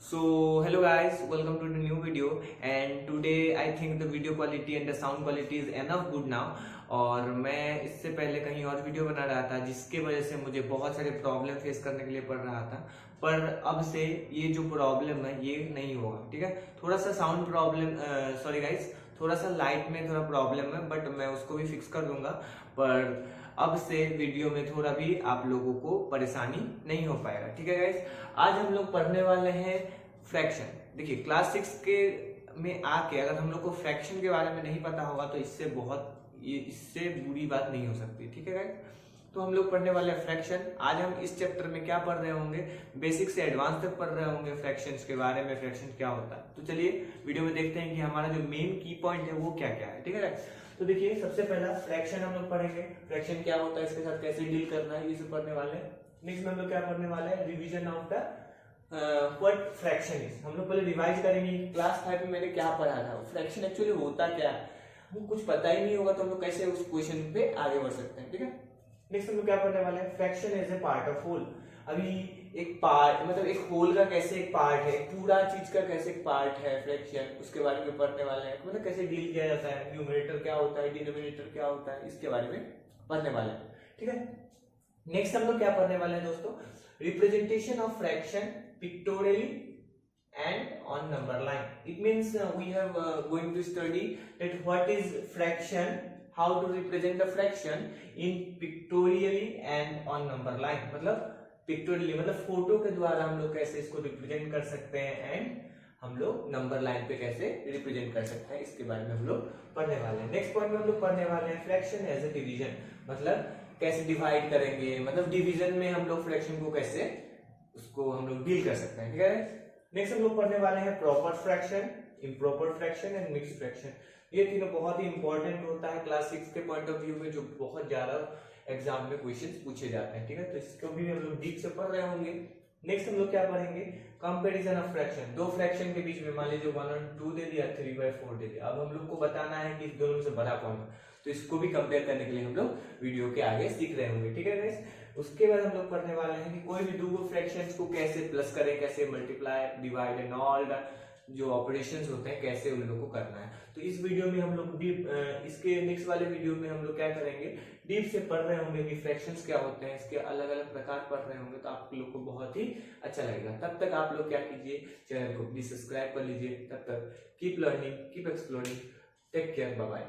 So hello guys, welcome to the new video and today I think the video quality and the sound quality is enough good now। और मैं इससे पहले कहीं और video बना रहा था जिसके वजह से मुझे बहुत सारे प्रॉब्लम फेस करने के लिए पड़ रहा था, पर अब से ये जो प्रॉब्लम है ये नहीं होगा। ठीक है, थोड़ा सा साउंड प्रॉब्लम, सॉरी गाइस, थोड़ा सा लाइट में थोड़ा प्रॉब्लम है, बट मैं उसको भी फिक्स कर दूंगा। पर अब से वीडियो में थोड़ा भी आप लोगों को परेशानी नहीं हो पाएगा। ठीक है गाइस, आज हम लोग पढ़ने वाले हैं फ्रैक्शन। देखिए क्लास 6 के में आके अगर हम लोग को फ्रैक्शन के बारे में नहीं पता होगा तो इससे बुरी बात नहीं हो सकती। ठीक है गाइस, तो हम लोग पढ़ने वाले हैं फ्रैक्शन। आज हम इस चैप्टर में क्या पढ़ रहे होंगे, बेसिक से एडवांस तक पढ़ रहे होंगे फ्रैक्शंस के बारे में, फ्रैक्शन क्या होता है। तो चलिए वीडियो में देखते हैं कि हमारा जो मेन की पॉइंट है वो क्या क्या है। ठीक है गाइस, तो देखिए सबसे पहला फ्रैक्शन हम लोग पढ़ेंगे, फ्रैक्शन क्या होता है, इसके साथ कैसे डील करना है, ये सब पढ़ने वाले हैं। नेक्स्ट में हम लोग क्या पढ़ने वाले हैं, revision of the what fraction is. हम लोग पहले रिवाइज करेंगे क्लास 5 में मैंने क्या पढ़ा था, फ्रैक्शन एक्चुअली होता क्या है। वो कुछ पता ही नहीं होगा तो हम लोग कैसे उस क्वेश्चन पे आगे बढ़ सकते हैं। ठीक है, नेक्स्ट हम लोग क्या पढ़ने वाले हैं, fraction as a part of whole. अभी एक पार्ट मतलब एक होल का कैसे एक पार्ट है, पूरा चीज का कैसे एक पार्ट है फ्रैक्शन, उसके बारे में पढ़ने वाले हैं। मतलब कैसे डील किया जाता है, न्यूमरेटर क्या होता है, डिनोमिनेटर क्या होता है, इसके बारे में पढ़ने वाले हैं। ठीक है, नेक्स्ट हम लोग क्या पढ़ने वाले हैं दोस्तों, representation of fraction pictorially and on number line. It means we have going to study that what is fraction, how to represent the fraction in pictorially and on number line। मतलब pictorially मतलब photo के द्वारा हम लोग कैसे इसको represent कर सकते हैं, एंड हम लोग नंबर लाइन पे कैसे रिप्रेजेंट कर सकते हैं, इसके बारे में हम लोग पढ़ने वाले हैं। नेक्स्ट पॉइंट में हम लोग पढ़ने वाले हैं फ्रैक्शन एज ए डिवीजन। मतलब कैसे डिवाइड करेंगे, मतलब डिवीजन में हम लोग फ्रैक्शन को कैसे उसको हम लोग डील कर सकते हैं। ठीक है, नेक्स्ट हम लोग पढ़ने वाले हैं proper fraction, improper fraction and mixed fraction. ये तीनों बहुत ही इंपॉर्टेंट होता है क्लास 6 के पॉइंट ऑफ व्यू में, जो बहुत ज्यादा एग्जाम में क्वेश्चंस पूछे जाते हैं। ठीक है, तो इसको भी हम लोग डीप से पढ़ रहे होंगे। नेक्स्ट हम लोग क्या पढ़ेंगे, कंपैरिजन ऑफ फ्रैक्शन। दो फ्रैक्शन के बीच में मान लीजिए 1 और 2 दे दिया, 3/4 दे दिया। अब हम लोग को बताना है कि इस दोनों में से बड़ा कौन है, तो इसको भी कंपेयर करने के लिए हम लोग वीडियो के आगे सीख रहे होंगे। ठीक है गाइस, उसके बाद हम लोग पढ़ने वाले हैं कि कोई भी दो फ्रैक्शंस को कैसे प्लस करें, कैसे multiply, divide and all the जो ऑपरेशंस होते हैं कैसे उन लोगों को करना है। तो इस वीडियो में हम लोग डीप, इसके नेक्स्ट वाले वीडियो में हम लोग क्या करेंगे, डीप से पढ़ रहे होंगे कि फ्रैक्शंस क्या होते हैं, इसके अलग अलग प्रकार पढ़ रहे होंगे, तो आप लोग को बहुत ही अच्छा लगेगा। तब तक आप लोग क्या कीजिए, चैनल को प्लीज सब्सक्राइब कर लीजिए। तब तक keep learning, keep exploring, take care, bye bye.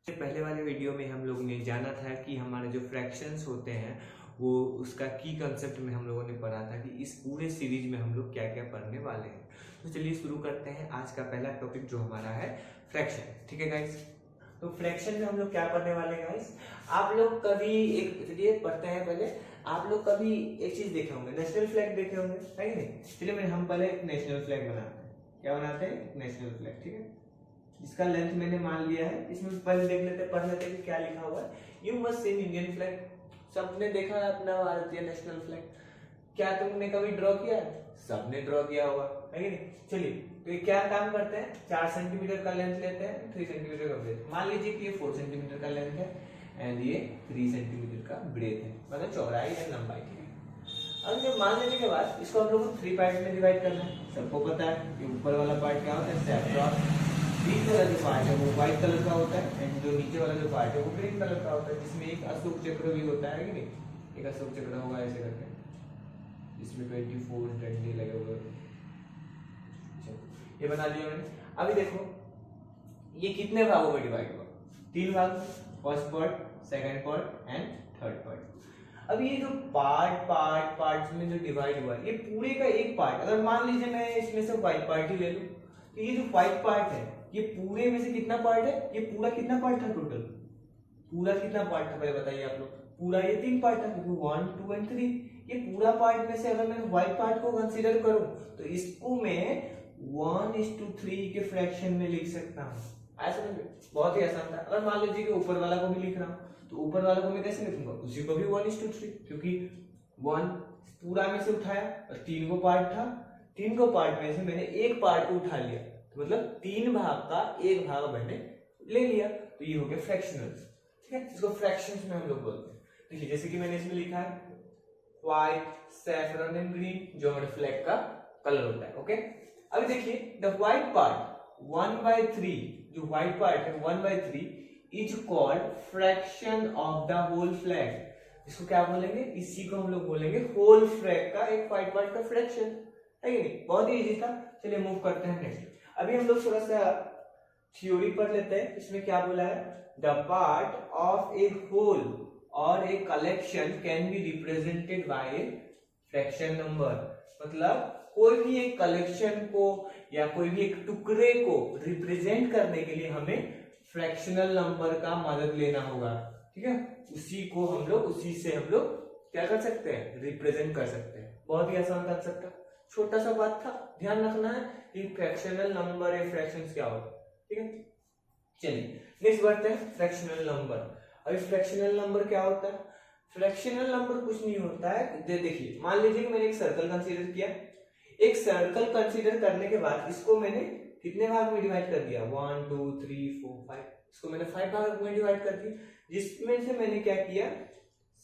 पहले वाले वीडियो में हम लोगों ने जाना था कि हमारे जो फ्रैक्शंस होते हैं वो उसका की कंसेप्ट में हम लोगों ने पढ़ा था कि इस पूरे सीरीज में हम लोग क्या क्या पढ़ने वाले हैं। तो चलिए शुरू करते हैं आज का पहला टॉपिक जो हमारा है फ्रैक्शन। ठीक है गाइस, तो फ्रैक्शन में हम लोग क्या पढ़ने वाले हैं गाइस, आप लोग कभी एक, चलिए पढ़ते हैं पहले। आप लोग कभी एक चीज देखे होंगे, नेशनल फ्लैग देखे होंगे, है कि नहीं। चलिए हम पहले एक नेशनल फ्लैग बनाते हैं। क्या बनाते हैं, नेशनल फ्लैग। ठीक है, इसका लेंथ मैंने मान लिया है। इसमें पहले देख लेते पढ़ लेते हैं कि क्या लिखा हुआ है। You must scene Indian flag. सबने देखा है अपना भारतीय नेशनल फ्लैग। क्या तुमने कभी ड्रॉ किया है, सबने ड्रॉ किया होगा, है कि नहीं। चलिए तो ये क्या काम करते हैं, 4 सेंटीमीटर का लेंथ लेते हैं, 3 सेंटीमीटर का ब्रेथ। मान लीजिए कि ये 4 सेंटीमीटर का लेंथ है एंड ये 3 सेंटीमीटर का ब्रेथ है, मतलब चौड़ाई या लंबाई। ठीक है, अब जब मान लेने के बाद इसको हम लोग को 3 पार्ट में डिवाइड करना है। सबको पता है कि ऊपर वाला पार्ट क्या होता है, सेफ्रॉन। बीच वाला जो पार्ट है वो व्हाइट कलर का होता है एंड जो नीचे वाला जो पार्ट है वो ग्रीन कलर का होता है, जिसमें एक अशोक चक्र भी होता है कि नहीं। एक अशोक चक्र होगा ऐसे करके, इसमें 24 डंडे लगे हुए। ये बना लिया मैंने। अभी देखो ये कितने भागों में डिवाइड हुआ, 3 भाग, first part, second part and third part. अब ये जो पार्ट में जो डिवाइड हुआ ये पूरे का एक पार्ट, अगर मान लीजिए मैं इसमें से व्हाइट पार्ट ही ले लूं, तो ये जो व्हाइट पार्ट है ये पूरे में से कितना पार्ट है, ये पूरा कितना पार्ट था टोटल, पूरा कितना पार्ट था पहले बताइए आप लोग। पूरा ये 3 पार्ट था, क्योंकि 1, 2 एंड 3। ये पूरा पार्ट में से अगर मैं व्हाइट पार्ट को कंसीडर करूं तो इसको मैं 1:3 के फ्रैक्शन में लिख सकता हूं। ऐसा समझ में बहुत ही आसान था। अगर मान लीजिए कि ऊपर वाला को भी लिख रहा हूं तो ऊपर वाला को मैं कैसे लिखूंगा, उसी को भी 1:3, क्योंकि 1 पूरा में से उठाया और 3 को पार्ट था, 3 को पार्ट में से मैंने एक पार्ट को उठा लिया, तो मतलब 3 भाग का 1 भाग मैंने ले लिया, तो ये हो गया फ्रैक्शनल्स। ठीक है, इसको फ्रैक्शंस में हम लोग बोलते हैं। देखिए जैसे कि मैंने इसमें लिखा है व्हाइट, सैफरन एंड ग्रीन, जो हमारे फ्लैग का कलर होता है। ओके, अभी देखिए द व्हाइट पार्ट 1/3, जो व्हाइट पार्ट है 1/3 is called fraction of the whole flag. इसको क्या बोलेंगे, इसी को हम लोग बोलेंगे होल फ्लैग का एक व्हाइट पार्ट का फ्रैक्शन, है कि नहीं? बहुत ही इजी था। चलिए मूव करते हैं नेक्स्ट। अभी हम लोग थोड़ा सा थ्योरी पढ़ लेते हैं। इसमें क्या बोला है, the part of a whole और a collection can be represented by a fraction number. मतलब कोई भी एक कलेक्शन को या कोई भी एक टुकड़े को रिप्रेजेंट करने के लिए हमें फ्रैक्शनल नंबर का मदद लेना होगा। ठीक है, उसी से हम लोग क्या कर सकते हैं, रिप्रेजेंट कर सकते हैं। बहुत ही आसान कंसेप्ट था, छोटा सा बात था। ध्यान रखना है कि फ्रैक्शनल नंबर या फ्रैक्शंस क्या होता है। ठीक है, चलिए नेक्स्ट बढ़ते हैं फ्रैक्शनल नंबर। अभी फ्रैक्शनल नंबर क्या होता है, फ्रैक्शनल नंबर कुछ नहीं होता है। देखिए मान लीजिए कि मैंने एक सर्कल कंसीडर किया। एक सर्कल कंसीडर करने के बाद इसको मैंने कितने भाग में डिवाइड कर दिया, 1 2 3 4 5, इसको मैंने 5 भाग में डिवाइड कर दिया, जिसमें से मैंने क्या किया,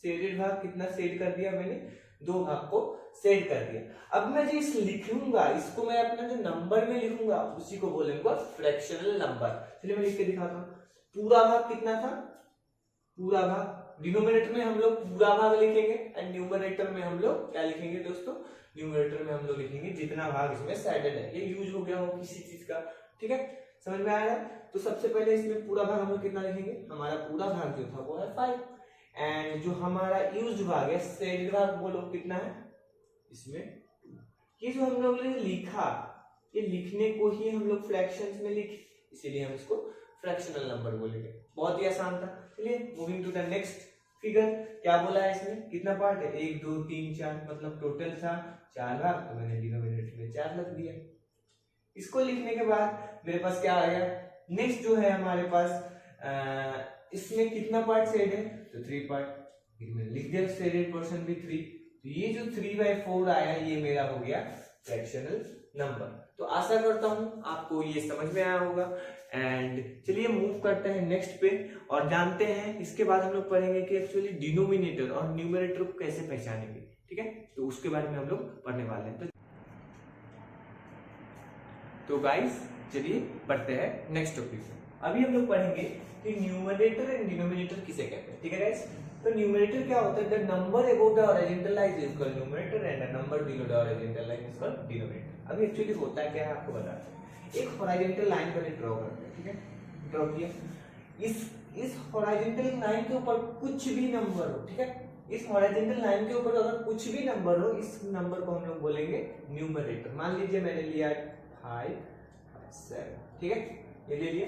शेडेड भाग कितना शेड कर दिया मैंने, 2 भाग को शेड कर दिया। अब मैं जिस लिखूंगा इसको मैं अपना जो नंबर में लिखूंगा उसी को बोलेंगे फ्रैक्शनल नंबर। चलिए मैं लिख के दिखाता हूँ। पूरा भाग कितना था, पूरा भाग, डिनोमिनेटर में हम लोग पूरा भाग लिखेंगे एंड न्यूमरेटर में हम लोग क्या लिखेंगे दोस्तों, न्यूमरेटर में हम लोग लिखेंगे जितना भाग इसमें शेडेड है। ये यूज हो गया हो किसी चीज का। ठीक है, समझ में आया? तो सबसे पहले इसमें पूरा भाग हम लोग कितना लिखेंगे, हमारा पूरा भाग जो था वो है 5, एंड जो हमारा यूज्ड भाग है शेडेड भाग बोलो कितना है इसमें। ये जो हम लोग ने लिखा, ये लिखने को ही हम लोग फ्रैक्शंस में लिखे, इसीलिए हम इसको फ्रैक्शनल नंबर बोलेंगे। बहुत ही आसान था। चलिए moving to the next figure. क्या बोला है इसमें, कितना पार्ट है, 1 2 3 4, मतलब टोटल था 4 भाग, तो मैंने डिनोमिनेटर में 4 रख दिया। इसको लिखने के बाद मेरे पास क्या आ गया, नेक्स्ट जो है हमारे पास इसमें कितना पार्ट शेड है, तो 3 पार्ट, मैंने लिख दिया शेडेड पोर्शन भी 3। तो ये जो 3/4 आया ये मेरा हो गया फ्रैक्शनल नंबर। तो आशा करता हूं आपको ये समझ में आया होगा। एंड चलिए मूव करते हैं नेक्स्ट पे और जानते हैं, इसके बाद हम लोग पढ़ेंगे कि एक्चुअली डिनोमिनेटर और न्यूमरेटर को कैसे पहचानेंगे। ठीक है, तो उसके बारे में हम लोग पढ़ने वाले हैं। तो गाइस चलिए बढ़ते हैं नेक्स्ट टॉपिक पे। अभी हम लोग पढ़ेंगे कि न्यूमरेटर एंड डिनोमिनेटर किसे कहते हैं। ठीक है गाइस, तो न्यूमरेटर क्या होता है, the number above the horizontal line is called numerator and the number below the horizontal line is called denominator. अभी एक्चुअली होता है क्या है आपको बताते हैं। एक हॉरिजॉन्टल लाइन पर ड्रॉ करते हैं। ठीक है, ड्रॉ किया, इस हॉरिजॉन्टल लाइन के ऊपर कुछ भी नंबर हो, ठीक है, इस हॉरिजॉन्टल लाइन के ऊपर अगर कुछ भी नंबर हो, इस नंबर को हम लोग बोलेंगे न्यूमरेटर। मान लीजिए मैंने लिया 5 7, ठीक है, ये ले लिया।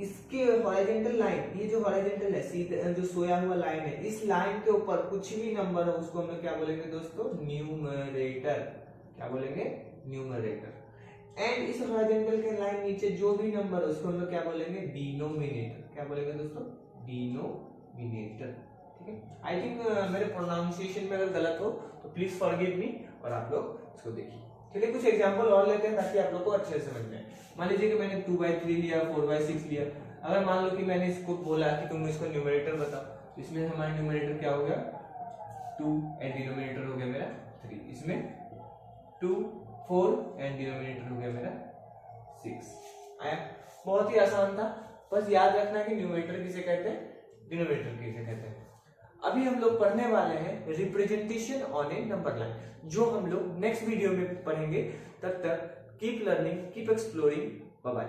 इसके हॉरिजॉन्टल लाइन, ये जो हॉरिजॉन्टल है सीधे जो सोया हुआ लाइन है, इस लाइन के ऊपर कुछ भी नंबर हो उसको हम लोग क्या बोलेंगे दोस्तों, न्यूमरेटर। क्या बोलेंगे, न्यूमरेटर। एंड इस हॉरिजॉन्टल के लाइन नीचे जो भी नंबर है उसको हम लोग क्या बोलेंगे, डिनोमिनेटर। क्या बोलेंगे दोस्तों, डिनोमिनेटर। ठीक है, आई थिंक मेरे प्रोनाउंसिएशन में अगर गलत हो तो प्लीज फॉरगिव मी और आप लोग इसको देखिए। चलिए कुछ एग्जांपल और लेते हैं ताकि आप लोग को अच्छे से समझ में आए। मान लीजिए कि मैंने 2/3 लिया, 4/6 लिया। अगर मान लो कि मैंने इसको बोला कि तुम इसको न्यूमरेटर बताओ, तो इसमें हमारा न्यूमरेटर क्या हो गया 2 एंड डिनोमिनेटर हो गया मेरा 3। इसमें 2 4 एंड डिनोमिनेटर हो गया मेरा 6 आया। बहुत ही आसान था, बस याद रखना है कि न्यूमरेटर किसे कहते हैं, डिनोमिनेटर किसे कहते हैं। अभी हम लोग पढ़ने वाले हैं representation on a number line, जो हम लोग नेक्स्ट वीडियो में पढ़ेंगे। तब तक keep learning, keep exploring, bye bye.